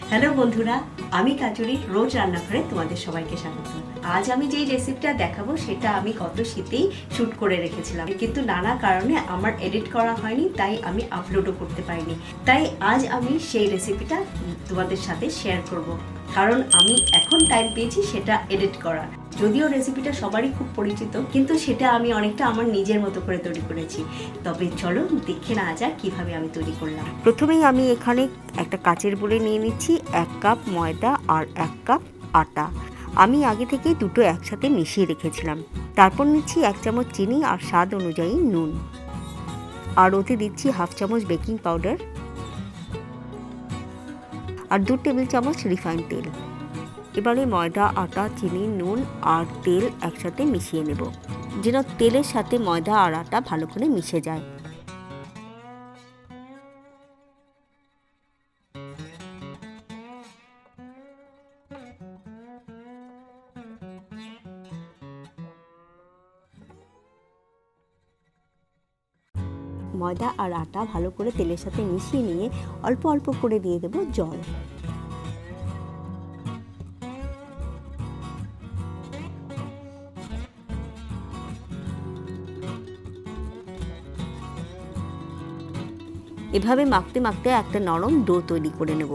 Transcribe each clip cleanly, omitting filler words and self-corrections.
Hello বন্ধুরা, আমি কাচুরি রোজ রান্নাঘরে তোমাদের সবাইকে স্বাগত। আজ আমি যেই রেসিপিটা দেখাবো সেটা আমি গত শীতেই শ্যুট করে রেখেছিলাম, কিন্তু নানা কারণে আমার এডিট করা হয়নি, তাই আমি আপলোডও করতে পারিনি। তাই আজ আমি সেই রেসিপিটা তোমাদের সাথে শেয়ার করব, কারণ আমি এখন টাইম পেয়েছি সেটা এডিট করার। যদিও রেসিপিটা সবারই খুব পরিচিত, কিন্তু সেটা আমি অনেকটা আমার নিজের মতো করে তৈরি করেছি। তবে চলো দেখে নেওয়া যাক কিভাবে আমি তৈরি করলাম। প্রথমেই আমি এখানে একটা কাচের বোলে নিয়ে নিচ্ছি 1 কাপ ময়দা আর 1 কাপ আটা। আমি আগে থেকে দুটো একসাথে মিশিয়ে রেখেছিলাম। তারপর নিচ্ছি 1 চামচ চিনি আর স্বাদ অনুযায়ী নুন, আর ওতে দিচ্ছি 1/2 চামচ বেকিং পাউডার আর 2 টেবিল চামচ রিফাইন তেল। এবারে ময়দা, আটা, চিনি, নুন আর তেল একসাথে মিশিয়ে নেব, যেন তেলের সাথে ময়দা আর আটা ভালো করে মিশে যায়। ময়দা আর আটা ভালো করে তেলের সাথে মিশিয়ে নিয়ে অল্প অল্প করে দিয়ে দেব জল। এভাবে মাখতে মাখতে একটা নরম ডো তৈরি করে নেব।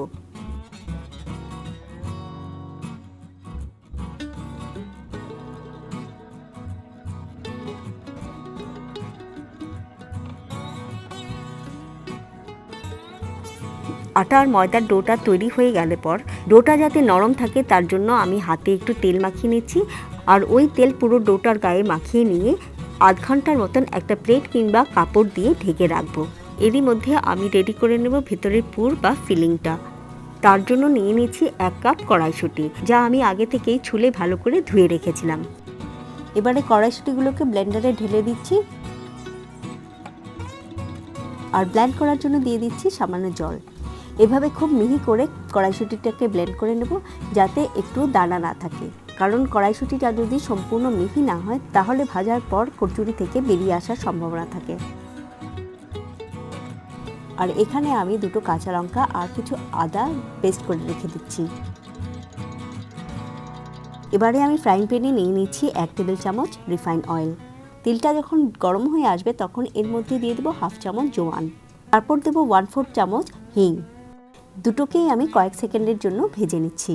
আটা আর ময়দার ডোটা তৈরি হয়ে গেলে পর ডোটা যাতে নরম থাকে তার জন্য আমি হাতে একটু তেল মাখিয়ে নিচ্ছি, আর ওই তেল পুরো ডোটার গায়ে মাখিয়ে নিয়ে আধ ঘন্টার মতন একটা প্লেট কিংবা কাপড় দিয়ে ঢেকে রাখবো। এরই মধ্যে আমি রেডি করে নেব ভেতরের পুর বা ফিলিংটা। তার জন্য নিয়ে নিচ্ছি 1 কাপ কড়াইশুঁটি, যা আমি আগে থেকেই ছুলে ভালো করে ধুয়ে রেখেছিলাম। এবারে কড়াইশুঁটিগুলোকে ব্লেন্ডারে ঢেলে দিচ্ছি, আর ব্লেন্ড করার জন্য দিয়ে দিচ্ছি সামান্য জল। এভাবে খুব মিহি করে কড়াইশুঁটিটাকে ব্লেন্ড করে নেব, যাতে একটু দানা না থাকে, কারণ কড়াইশুঁটিটা যদি সম্পূর্ণ মিহি না হয় তাহলে ভাজার পর কচুরি থেকে বেরিয়ে আসার সম্ভাবনা থাকে। আর এখানে আমি 2টো কাঁচা লঙ্কা আর কিছু আদা পেস্ট করে রেখে দিচ্ছি। এবারে আমি ফ্রাইং প্যানে নিয়ে নিচ্ছি 1 টেবিল চামচ রিফাইন অয়েল। তেলটা যখন গরম হয়ে আসবে তখন এর মধ্যে দিয়ে দেবো 1/2 চামচ জোয়ান, তারপর দেবো 1/4 চামচ হিং। দুটোকেই আমি কয়েক সেকেন্ডের জন্য ভেজে নিচ্ছি।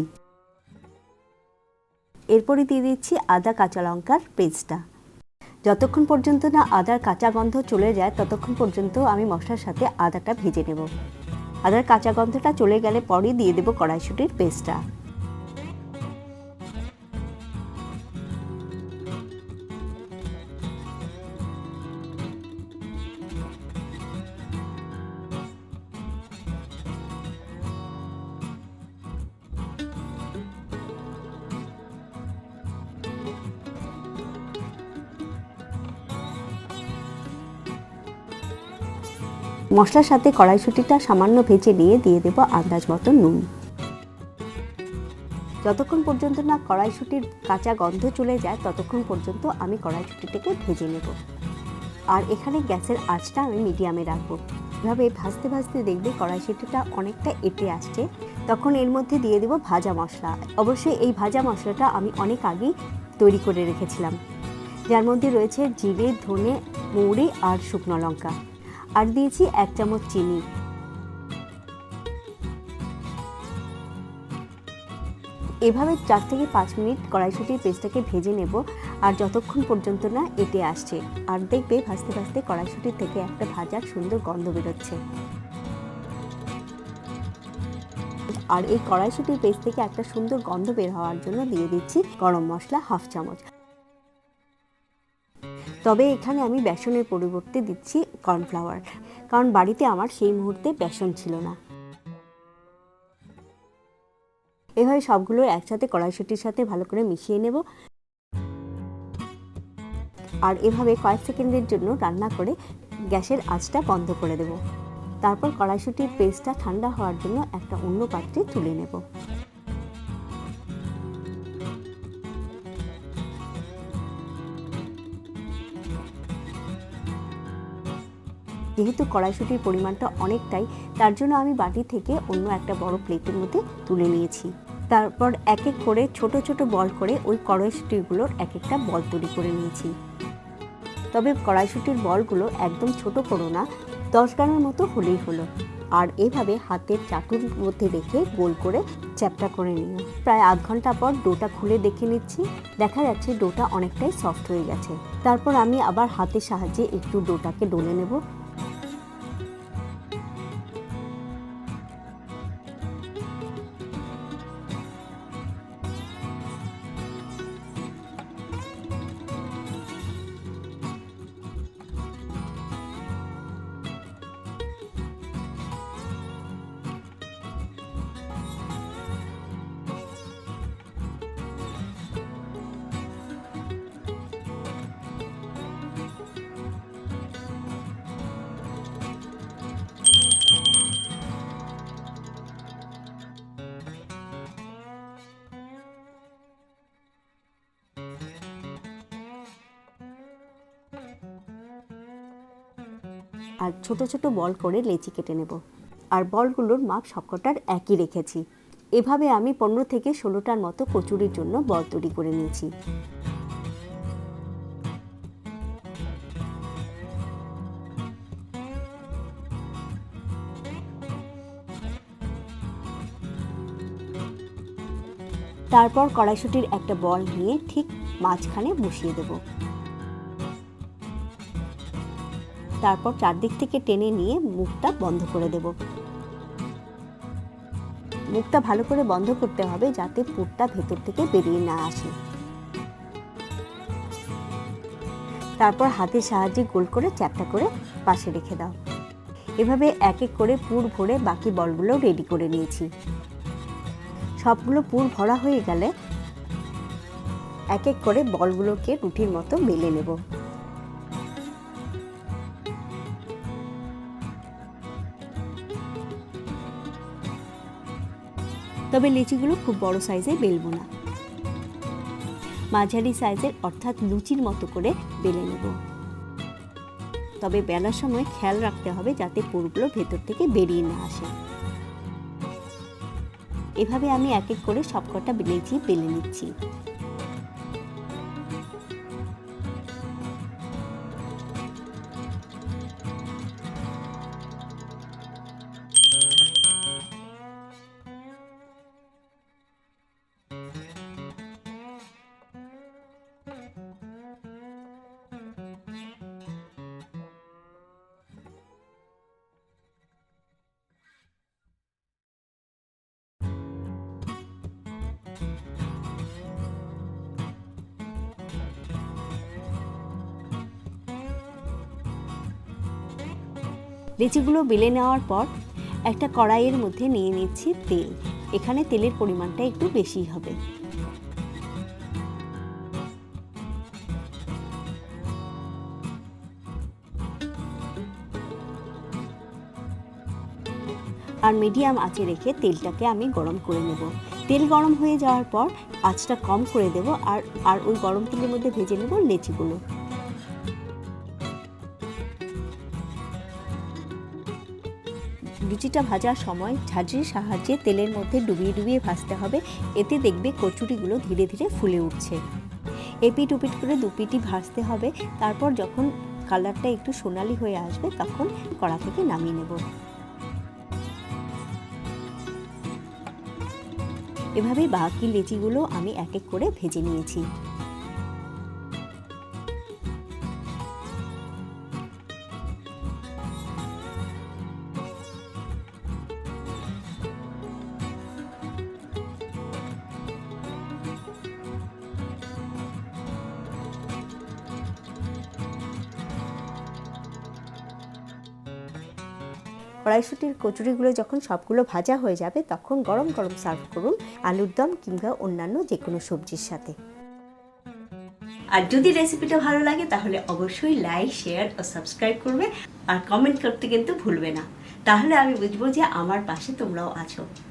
এরপরে দিয়ে দিচ্ছি আদা কাঁচা লঙ্কার পেস্টটা। যতক্ষণ পর্যন্ত না আদার কাঁচা গন্ধ চলে যায় ততক্ষণ পর্যন্ত আমি মশলার সাথে আদাটা ভেজে নেব। আদার কাঁচা গন্ধটা চলে গেলে পরেই দিয়ে দেবো কড়াইশুঁটির পেস্টটা। মশলার সাথে কড়াইশুঁটিটা সামান্য ভেজে নিয়ে দিয়ে দেব আন্দাজ মতো নুন। যতক্ষণ পর্যন্ত না কড়াইশুঁটির কাঁচা গন্ধ চলে যায় ততক্ষণ পর্যন্ত আমি কড়াইশুঁটিটাকে ভেজে নেব। আর এখানে গ্যাসের আঁচটা আমি মিডিয়ামে রাখবো। এভাবে ভাজতে ভাজতে দেখবে কড়াইশুঁটিটা অনেকটা এঁটে আসছে, তখন এর মধ্যে দিয়ে দেব ভাজা মশলা। অবশ্যই এই ভাজা মশলাটা আমি অনেক আগেই তৈরি করে রেখেছিলাম, যার মধ্যে রয়েছে জিরে, ধনে, মৌরি আর শুকনো লঙ্কা, আর দিয়েছি 1 চামচ চিনি। এভাবে 4 থেকে 5 মিনিট কড়াইশুঁটির পেস্টটাকে ভেজে নেব, আর যতক্ষণ পর্যন্ত না এঁটে আসছে। আর দেখবে ভাজতে ভাজতে কড়াইশুঁটির থেকে একটা ভাজার সুন্দর গন্ধ বেরোচ্ছে। আর এই কড়াইশুঁটির পেস্ট থেকে একটা সুন্দর গন্ধ বের হওয়ার জন্য দিয়ে দিচ্ছি গরম মশলা 1/2 চামচ। তবে এখানে আমি বেসনের পরিবর্তে দিচ্ছি কর্নফ্লাওয়ার, কারণ বাড়িতে আমার সেই মুহূর্তে বেসন ছিল না। এভাবে সবগুলো একসাথে কড়াইশুঁটির সাথে ভালো করে মিশিয়ে নেব, আর এভাবে কয়েক সেকেন্ডের জন্য রান্না করে গ্যাসের আঁচটা বন্ধ করে দেব। তারপর কড়াইশুঁটির পেস্টটা ঠান্ডা হওয়ার জন্য একটা অন্য পাত্রে তুলে নেব। যেহেতু কড়াইশুঁটির পরিমাণটা অনেকটাই, তার জন্য আমি বাটি থেকে অন্য একটা বড় প্লেটের মধ্যে তুলে নিয়েছি। তারপর এক এক করে ছোট ছোট বল করে ওই কড়াইশুঁটিগুলোর এক একটা বল তৈরি করে নিয়েছি। তবে কড়াইশুঁটির বলগুলো একদম ছোট করো না, 10 গ্রামের মতো হলেই হলো। আর এভাবে হাতের চাটুর মধ্যে রেখে গোল করে চ্যাপটা করে নিও। প্রায় আধ ঘন্টা পর ডোটা খুলে দেখে নিচ্ছি, দেখা যাচ্ছে ডোটা অনেকটাই সফট হয়ে গেছে। তারপর আমি আবার হাতের সাহায্যে একটু ডোটাকে ডলে নেব। আর ছোট ছোট বল করে লেচি কেটে নেব। আর বলগুলোর মাপ সবকটার একই রেখেছি। এভাবে আমি 15 থেকে 16টার মতো কচুরির জন্য বল তৈরি করে নিয়েছি। তারপর কড়াইশুঁটির একটা বল নিয়ে ঠিক মাঝখানে বসিয়ে দেব। তারপর চারদিক থেকে টেনে নিয়ে মুখটা বন্ধ করে দেব। মুখটা ভালো করে বন্ধ করতে হবে যাতে পুরটা ভেতর থেকে বেরিয়ে না আসে। তারপর হাতের সাহায্যে গোল করে চ্যাপটা করে পাশে রেখে দাও। এভাবে এক এক করে পুর ভরে বাকি বলগুলো রেডি করে নিয়েছি। সবগুলো পুর ভরা হয়ে গেলে এক এক করে বলগুলোকে রুটির মতো বেলে নেব। তবে লিচিগুলো খুব বড় সাইজে বেলবো না, মাঝারি সাইজের অর্থাৎ লুচির মতো করে বেলে নেব। তবে বেলার সময় খেয়াল রাখতে হবে যাতে পুরগুলো ভেতর থেকে বেরিয়ে না আসে। এভাবে আমি এক এক করে সবকটা লিচি বেলে নিচ্ছি। লিচিগুলো বেলে নেওয়ার পর একটা কড়াইয়ের মধ্যে নিয়ে নিচ্ছি তেল। এখানে তেলের পরিমাণটা একটু বেশি হবে। আর মিডিয়াম আঁচে রেখে তেলটাকে আমি গরম করে নেব। তেল গরম হয়ে যাওয়ার পর আঁচটা কম করে দেব আর ওই গরম তেলের মধ্যে ভেজে নেব লিচিগুলো। লুচিটা ভাজার সময় ঝাঁঝরির সাহায্যে তেলের মধ্যে ডুবিয়ে ডুবিয়ে ভাজতে হবে। এতে দেখবে কচুরিগুলো ধীরে ধীরে ফুলে উঠছে। এপিট ওপিট করে দুপিটি ভাজতে হবে। তারপর যখন কালারটা একটু সোনালি হয়ে আসবে তখন কড়া থেকে নামিয়ে নেব। এভাবে বাকি লিচিগুলো আমি এক এক করে ভেজে নিয়েছি। কড়াইশুঁটির কচুরিগুলো যখন সবগুলো ভাজা হয়ে যাবে তখন গরম গরম সার্ভ করুন আলুর দম কিংবা অন্যান্য যে কোনো সবজির সাথে। আর যদি রেসিপিটা ভালো লাগে তাহলে অবশ্যই লাইক, শেয়ার ও সাবস্ক্রাইব করবে আর কমেন্ট করতে কিন্তু ভুলবে না। তাহলে আমি বুঝবো যে আমার পাশে তোমরাও আছো।